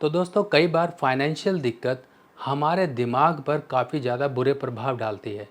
तो दोस्तों कई बार फाइनेंशियल दिक्कत हमारे दिमाग पर काफ़ी ज़्यादा बुरे प्रभाव डालती है।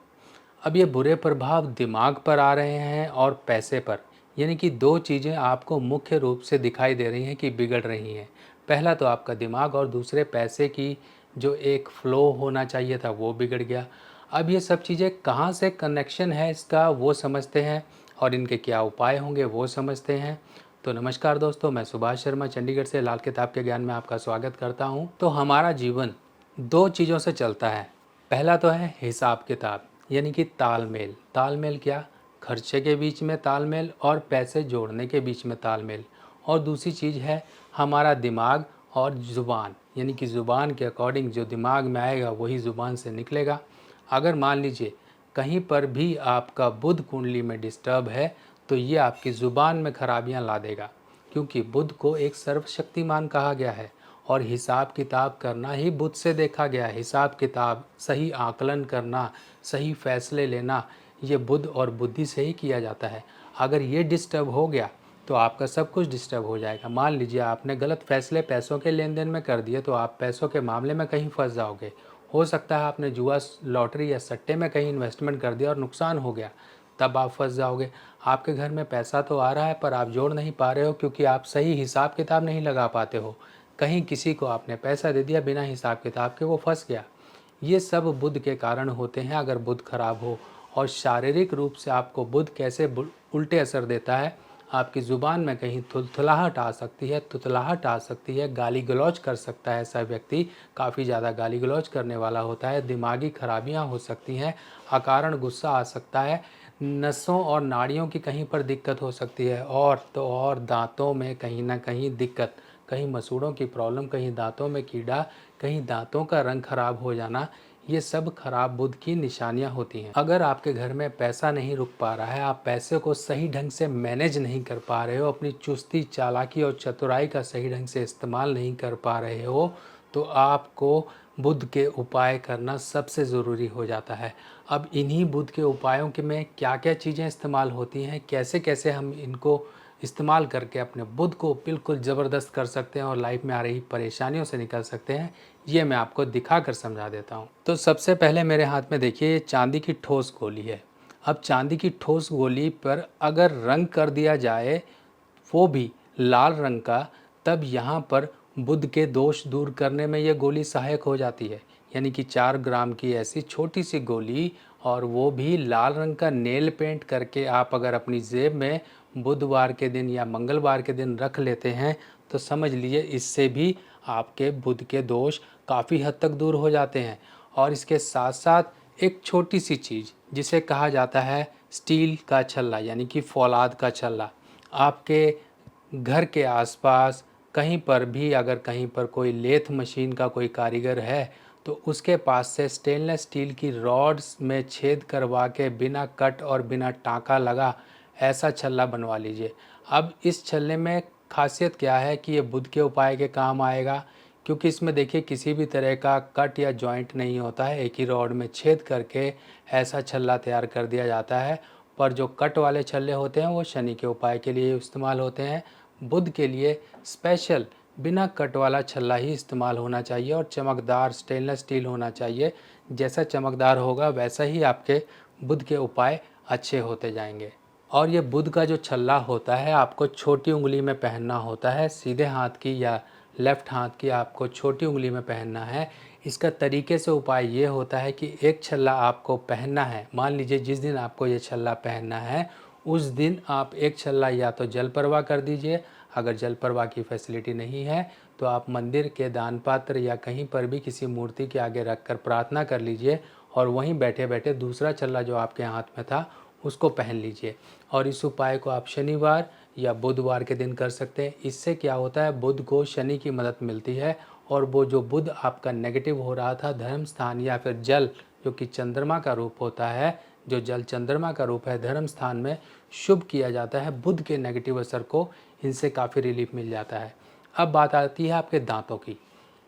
अब ये बुरे प्रभाव दिमाग पर आ रहे हैं और पैसे पर, यानी कि दो चीज़ें आपको मुख्य रूप से दिखाई दे रही हैं कि बिगड़ रही हैं। पहला तो आपका दिमाग और दूसरे पैसे की जो एक फ़्लो होना चाहिए था वो बिगड़ गया। अब ये सब चीज़ें कहाँ से कनेक्शन है इसका वो समझते हैं और इनके क्या उपाय होंगे वो समझते हैं। तो नमस्कार दोस्तों, मैं सुभाष शर्मा चंडीगढ़ से लाल किताब के ज्ञान में आपका स्वागत करता हूं। तो हमारा जीवन दो चीज़ों से चलता है। पहला तो है हिसाब किताब, यानी कि तालमेल। तालमेल क्या? खर्चे के बीच में तालमेल और पैसे जोड़ने के बीच में तालमेल। और दूसरी चीज़ है हमारा दिमाग और ज़ुबान, यानी कि ज़ुबान के अकॉर्डिंग जो दिमाग में आएगा वही ज़ुबान से निकलेगा। अगर मान लीजिए कहीं पर भी आपका बुध कुंडली में डिस्टर्ब है तो ये आपकी ज़ुबान में खराबियां ला देगा, क्योंकि बुध को एक सर्वशक्तिमान कहा गया है और हिसाब किताब करना ही बुध से देखा गया है। हिसाब किताब, सही आकलन करना, सही फैसले लेना, ये बुध और बुद्धि से ही किया जाता है। अगर ये डिस्टर्ब हो गया तो आपका सब कुछ डिस्टर्ब हो जाएगा। मान लीजिए आपने गलत फैसले पैसों के लेन देन में कर दिए तो आप पैसों के मामले में कहीं फंस जाओगे। हो सकता है आपने जुआ, लॉटरी या सट्टे में कहीं इन्वेस्टमेंट कर दिया और नुकसान हो गया, तब आप फंस जाओगे। आपके घर में पैसा तो आ रहा है पर आप जोड़ नहीं पा रहे हो, क्योंकि आप सही हिसाब किताब नहीं लगा पाते हो। कहीं किसी को आपने पैसा दे दिया बिना हिसाब किताब के, वो फंस गया। ये सब बुध के कारण होते हैं अगर बुध खराब हो। और शारीरिक रूप से आपको बुध कैसे उल्टे असर देता है, आपकी ज़ुबान में कहीं थुथलाहट आ सकती है, तुतलाहट आ सकती है, गाली गलौज कर सकता है ऐसा व्यक्ति, काफ़ी ज़्यादा गाली गलौज करने वाला होता है, दिमागी खराबियां हो सकती हैं, अकारण गुस्सा आ सकता है, नसों और नाड़ियों की कहीं पर दिक्कत हो सकती है, और तो और दांतों में कहीं ना कहीं दिक्कत, कहीं मसूड़ों की प्रॉब्लम, कहीं दांतों में कीड़ा, कहीं दांतों का रंग खराब हो जाना, ये सब खराब बुध की निशानियां होती हैं। अगर आपके घर में पैसा नहीं रुक पा रहा है, आप पैसे को सही ढंग से मैनेज नहीं कर पा रहे हो, अपनी चुस्ती, चालाकी और चतुराई का सही ढंग से इस्तेमाल नहीं कर पा रहे हो, तो आपको बुध के उपाय करना सबसे ज़रूरी हो जाता है। अब इन्हीं बुध के उपायों के में क्या क्या चीज़ें इस्तेमाल होती हैं, कैसे कैसे हम इनको इस्तेमाल करके अपने बुध को बिल्कुल ज़बरदस्त कर सकते हैं और लाइफ में आ रही परेशानियों से निकल सकते हैं, ये मैं आपको दिखा कर समझा देता हूँ। तो सबसे पहले मेरे हाथ में देखिए ये चांदी की ठोस गोली है। अब चांदी की ठोस गोली पर अगर रंग कर दिया जाए, वो भी लाल रंग का, तब यहाँ पर बुध के दोष दूर करने में ये गोली सहायक हो जाती है। यानी कि 4 ग्राम की ऐसी छोटी सी गोली, और वो भी लाल रंग का नेल पेंट करके आप अगर अपनी जेब में बुधवार के दिन या मंगलवार के दिन रख लेते हैं तो समझ लीजिए इससे भी आपके बुध के दोष काफ़ी हद तक दूर हो जाते हैं। और इसके साथ साथ एक छोटी सी चीज़ जिसे कहा जाता है स्टील का छल्ला, यानी कि फौलाद का छल्ला, आपके घर के आसपास कहीं पर भी अगर कहीं पर कोई लेथ मशीन का कोई कारीगर है तो उसके पास से स्टेनलेस स्टील की रॉड्स में छेद करवा के बिना कट और बिना टाँका लगा ऐसा छल्ला बनवा लीजिए। अब इस छल्ले में खासियत क्या है कि ये बुध के उपाय के काम आएगा, क्योंकि इसमें देखिए किसी भी तरह का कट या जॉइंट नहीं होता है, एक ही रॉड में छेद करके ऐसा छल्ला तैयार कर दिया जाता है। पर जो कट वाले छल्ले होते हैं वो शनि के उपाय के लिए इस्तेमाल होते हैं। बुध के लिए स्पेशल बिना कट वाला छल्ला ही इस्तेमाल होना चाहिए और चमकदार स्टेनलेस स्टील होना चाहिए। जैसा चमकदार होगा वैसा ही आपके बुध के उपाय अच्छे होते जाएंगे। और ये बुध का जो छल्ला होता है आपको छोटी उंगली में पहनना होता है, सीधे हाथ की या लेफ्ट हाथ की आपको छोटी उंगली में पहनना है। इसका तरीके से उपाय ये होता है कि एक छल्ला आपको पहनना है। मान लीजिए जिस दिन आपको ये छल्ला पहनना है उस दिन आप एक छल्ला या तो जल प्रवाह कर दीजिए, अगर जल प्रवाह की फैसिलिटी नहीं है तो आप मंदिर के दान पात्र या कहीं पर भी किसी मूर्ति के आगे रखकर प्रार्थना कर लीजिए और वहीं बैठे बैठे दूसरा छल्ला जो आपके हाथ में था उसको पहन लीजिए। और इस उपाय को आप शनिवार या बुधवार के दिन कर सकते हैं। इससे क्या होता है, बुध को शनि की मदद मिलती है और वो जो बुध आपका नेगेटिव हो रहा था, धर्म स्थान या फिर जल जो कि चंद्रमा का रूप होता है, जो जल चंद्रमा का रूप है, धर्म स्थान में शुभ किया जाता है, बुध के नेगेटिव असर को इनसे काफ़ी रिलीफ मिल जाता है। अब बात आती है आपके दांतों की।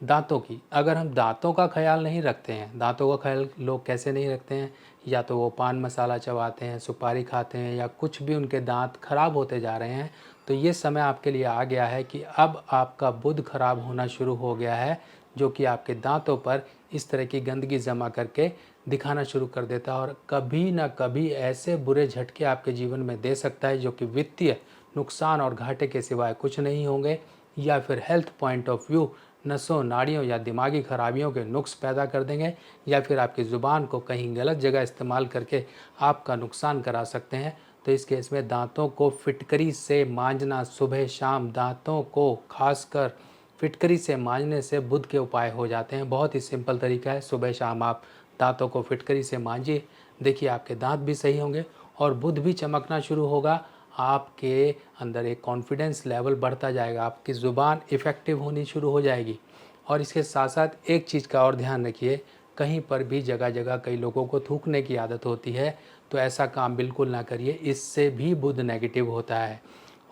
दांतों की अगर हम दांतों का ख्याल नहीं रखते हैं, दांतों का ख्याल लोग कैसे नहीं रखते हैं, या तो वो पान मसाला चबाते हैं, सुपारी खाते हैं, या कुछ भी उनके दांत खराब होते जा रहे हैं, तो ये समय आपके लिए आ गया है कि अब आपका बुध खराब होना शुरू हो गया है, जो कि आपके दांतों पर इस तरह की गंदगी जमा करके दिखाना शुरू कर देता है और कभी ना कभी ऐसे बुरे झटके आपके जीवन में दे सकता है जो कि वित्तीय नुकसान और घाटे के सिवाय कुछ नहीं होंगे, या फिर हेल्थ पॉइंट ऑफ व्यू नसों, नाड़ियों या दिमागी खराबियों के नुक्स पैदा कर देंगे, या फिर आपकी ज़ुबान को कहीं गलत जगह इस्तेमाल करके आपका नुकसान करा सकते हैं। तो इस केस में दांतों को फिटकरी से मांजना सुबह शाम, दांतों को खासकर फिटकरी से मांजने से बुध के उपाय हो जाते हैं। बहुत ही सिंपल तरीका है, सुबह शाम आप दांतों को फिटकरी से मांजिए, देखिए आपके दांत भी सही होंगे और बुध भी चमकना शुरू होगा। आपके अंदर एक कॉन्फिडेंस लेवल बढ़ता जाएगा, आपकी ज़ुबान इफ़ेक्टिव होनी शुरू हो जाएगी। और इसके साथ साथ एक चीज़ का और ध्यान रखिए, कहीं पर भी जगह जगह कई लोगों को थूकने की आदत होती है, तो ऐसा काम बिल्कुल ना करिए, इससे भी बुध नेगेटिव होता है।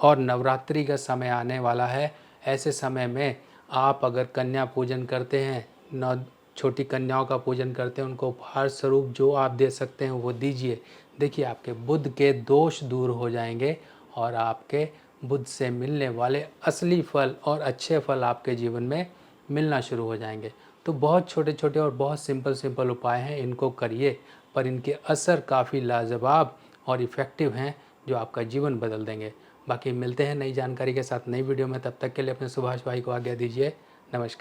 और नवरात्रि का समय आने वाला है, ऐसे समय में आप अगर कन्या पूजन करते हैं, नौ छोटी कन्याओं का पूजन करते हैं, उनको उपहार स्वरूप जो आप दे सकते हैं वो दीजिए। देखिए आपके बुध के दोष दूर हो जाएंगे और आपके बुध से मिलने वाले असली फल और अच्छे फल आपके जीवन में मिलना शुरू हो जाएंगे। तो बहुत छोटे छोटे और बहुत सिंपल उपाय हैं, इनको करिए, पर इनके असर काफ़ी लाजवाब और इफ़ेक्टिव हैं जो आपका जीवन बदल देंगे। बाकी मिलते हैं नई जानकारी के साथ नई वीडियो में, तब तक के लिए अपने सुभाष भाई को आज्ञा दीजिए। नमस्कार।